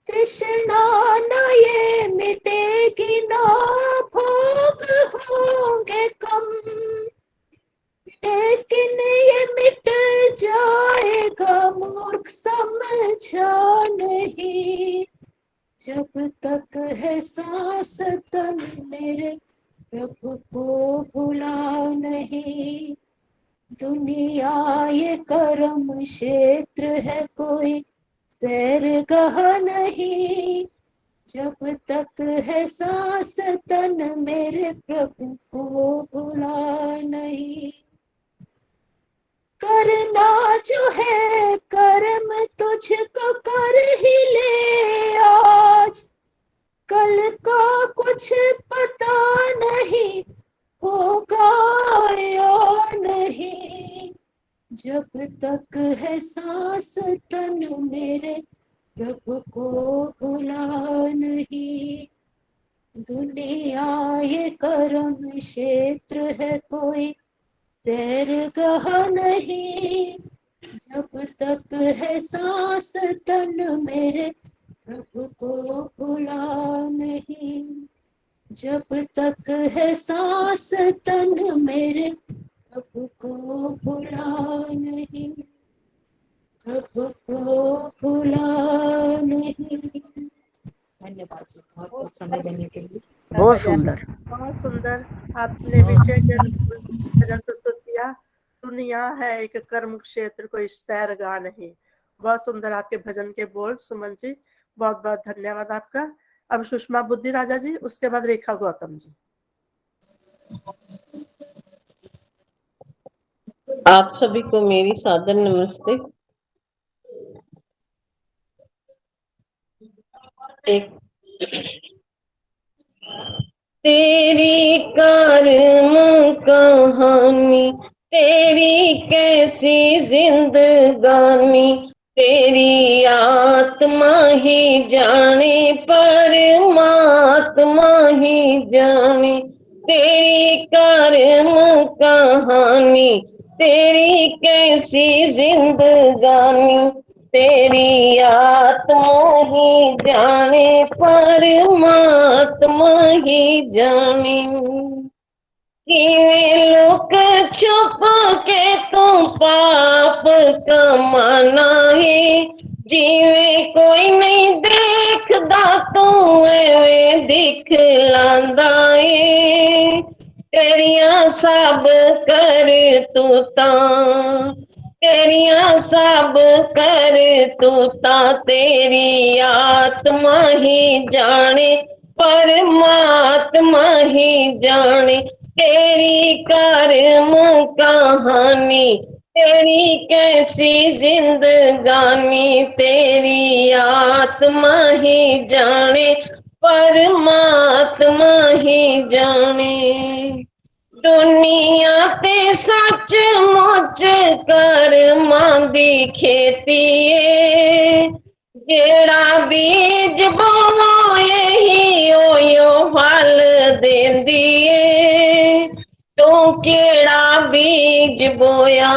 तृष्णा न ये मिटेगी, ना भोग होंगे कम, लेकिन ये मिट जाएगा मूर्ख समझा नहीं। जब तक है सांस तन मेरे प्रभु को भुला नहीं। दुनिया ये कर्म क्षेत्र है, कोई सैरगाह नहीं। जब तक है सांस तन मेरे प्रभु को भुला नहीं। करना जो है कर्म तुझको कर ही ले आज, कल का कुछ पता नहीं होगा या नहीं। जब तक है सांस तन मेरे प्रभु को भुला नहीं। दुनिया ये कर्म क्षेत्र है, कोई सैरगाह नहीं। जब तक है सांस तन मेरे प्रभु को भुला नहीं। जब तक है सांस तन मेरे प्रभु को भुला नहीं। प्रभु को भुला नहीं। धन्यवाद जी, बहुत बहुत समय देने के लिए। बहुत सुंदर, बहुत सुंदर आपने विषय भजन प्रस्तुत किया। दुनिया है एक कर्म क्षेत्र, कोई सैरगाह नहीं। बहुत सुंदर आपके भजन के बोल सुमन जी, बहुत बहुत धन्यवाद आपका। अब सुषमा बुद्धि राजा जी, उसके बाद रेखा गौतम जी। आप सभी को मेरी सादर नमस्ते। एक तेरी कर्म कहानी, तेरी कैसी जिंदगानी, तेरी आत्मा ही जाने, परमात्मा ही जाने। तेरी कर्म कहानी, तेरी कैसी जिंदगानी, तेरी आत्मा ही जाने, परमात्मा ही जाने। किवें लुक छुप के तू पाप कमाना है, जिवें कोई नहीं देखदा तू एवें दिखलांदा है। तेरियां सब कर तू तां, तेरियां सब कर तू तां, तेरी आत्मा ही जाने, परमात्मा ही जाने। तेरी कर्म कहानी, तेरी कैसी जिंदगानी, तेरी आत्मा ही जाने, परमात्मा ही जाने। दुनिया ते सच मुच कर्मां दी खेती है, जेड़ा बीज बोवो यही ओयो फल देंदी है। तू केड़ा बीज बोया,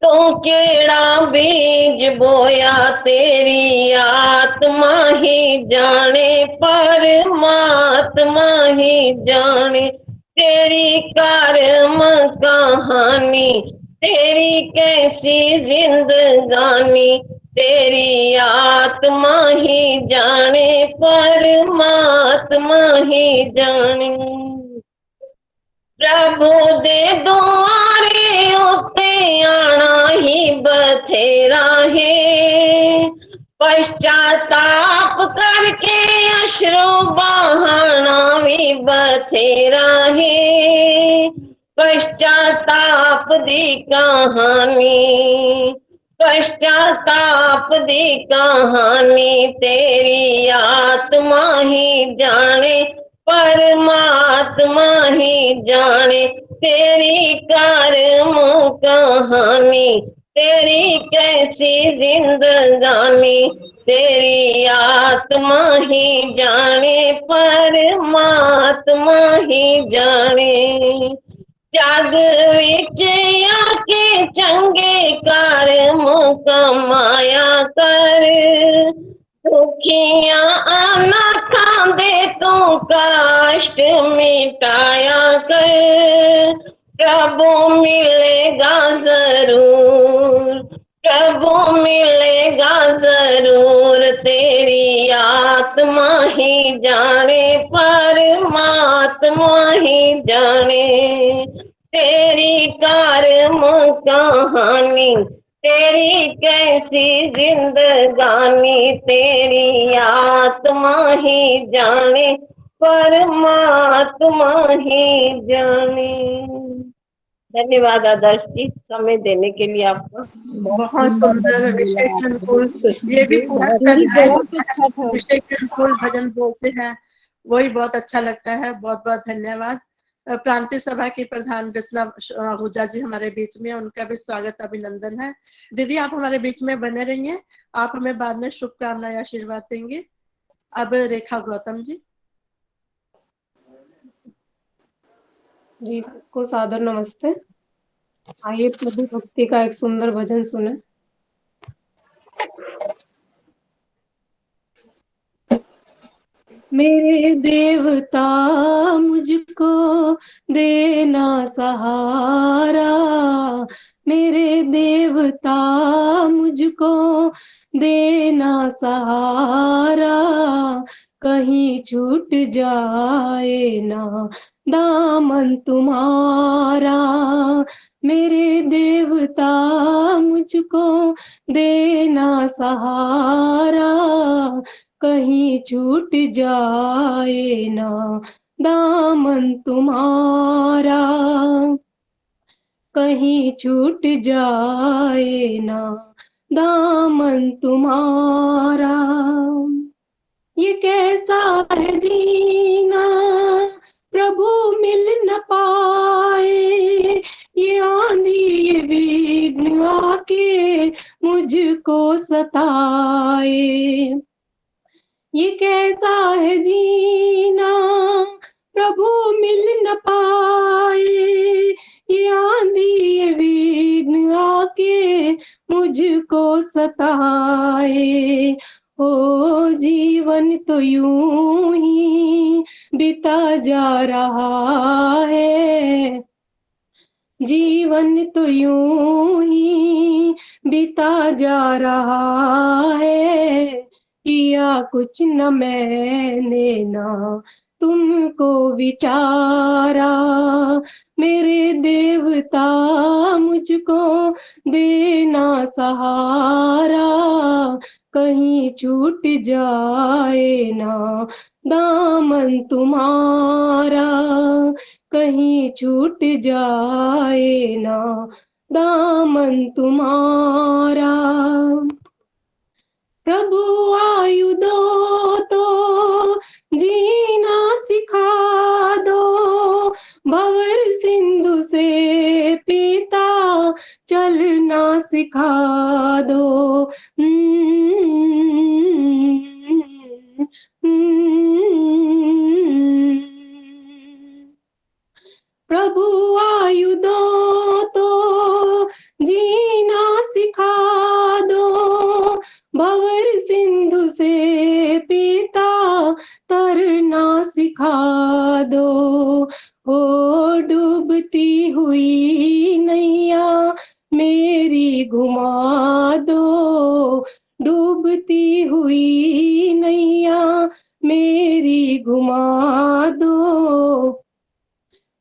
तू केड़ा बीज बोया, तेरी आत्मा ही जाने, परमात्मा ही जाने। तेरी कर्म कहानी, तेरी कैसी जिंदगानी, तेरी आत्मा ही जाने, परमात्मा ही जाने। प्रभु दे द्वारे उत्ते आना ही बथेरा है। पश्चाताप करके अश्रु बहाना भी बथेरा है। पश्चाताप दी कहानी, पश्चाताप दी कहानी, तेरी आत्मा ही जाने, परमात्मा ही जाने। तेरी कर्म कहानी, तेरी कैसी जिंदगानी, तेरी आत्मा ही जाने, परमात्मा ही जाने। जग विच आके चंगे कर्म कमाया कर, दुखियां अनाथां दे तू कष्ट मिटाया कर। प्रभु मिलेगा जरूर, प्रभु मिलेगा जरूर, तेरी आत्मा ही जाने, परमात्मा ही जाने। तेरी कर्म कहानी, तेरी कैसी जिंदगानी, तेरी आत्मा ही जाने, परमात्मा ही जाने। धन्यवाद आदर्श जी, समय देने के लिए आपका। बहुत सुंदर विशेषण फूल, ये भी पूरा विशेषण फूल भजन बोलते हैं, वही बहुत अच्छा लगता है। बहुत बहुत धन्यवाद। प्रांतीय सभा की प्रधान रचना आहूजा जी हमारे बीच में, उनका भी स्वागत अभिनंदन है। दीदी आप हमारे बीच में बने रहिए, आप हमें बाद में शुभकामनाएं आशीर्वाद देंगे। अब रेखा गौतम जी। जी सबको सादर नमस्ते। आइए प्रभु भक्ति का एक सुंदर भजन सुने। मेरे देवता मुझको देना सहारा, मेरे देवता मुझको देना सहारा, कहीं छूट जाए ना दामन तुम्हारा। मेरे देवता मुझको देना सहारा, कहीं छूट जाए ना दामन तुम्हारा, कहीं छूट जाए ना दामन तुम्हारा। ये कैसा है जीना प्रभु मिल न पाए, ये आंधी ये विघ्न आके मुझको सताए। ये कैसा है जीना प्रभु मिल न पाए, ये आंधी ये विघ्न आके मुझको सताए। ओ जीवन तो यूं ही बीता जा रहा है, जीवन तो यूं ही बीता जा रहा है, किया कुछ न मैंने ना तुमको विचारा। मेरे देवता मुझको देना सहारा, कहीं छूट जाए ना दामन तुम्हारा, कहीं छूट जाए ना दामन तुम्हारा। प्रभु आयु दो तो जीना सिखा दो, भंवर सिंधु से पीता चलना सिखा दो। फिर सिंधु से पीता तरना सिखा दो। हो डूबती हुई नैया मेरी घुमा दो, डूबती हुई नैया मेरी घुमा दो।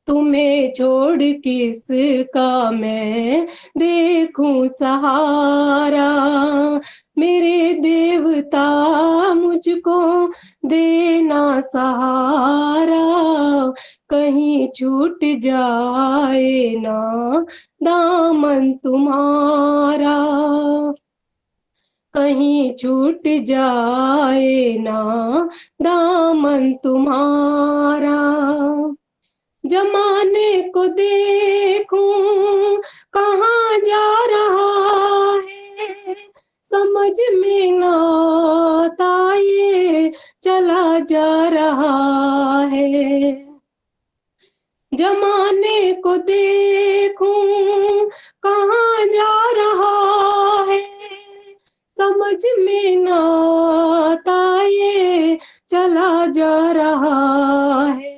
तुम्हें छोड़ किसका मैं देखूं सहारा, मेरे देवता मुझको देना सहारा। कहीं छूट जाए ना दामन तुम्हारा, कहीं छूट जाए ना दामन तुम्हारा। जमाने को देखूं कहाँ जा रहा है, समझ में ना आता ये चला जा रहा है। जमाने को देखूं कहाँ जा रहा है, समझ में ना आता ये चला जा रहा है।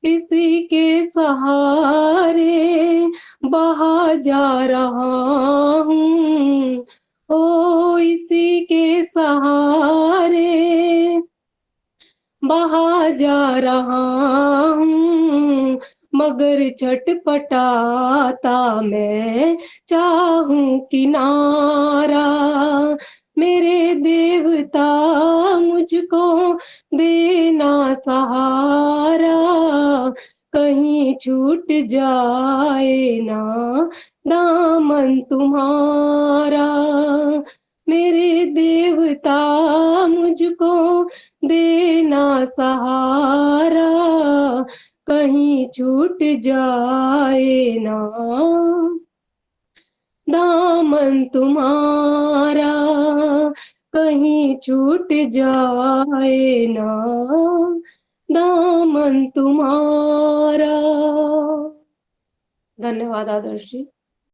इसी के सहारे बहा जा रहा हूँ, ओ इसी के सहारे बहा जा रहा हूँ। मगर छटपटाता मैं चाहूं किनारा, मेरे देवता मुझको देना सहारा। कहीं छूट जाए ना दामन तुम्हारा, मेरे देवता मुझको देना सहारा। कहीं छूट जाए ना दामन तुम्हारा, कहीं छूट जाए ना दामन तुम्हारा। धन्यवाद आदर्श जी।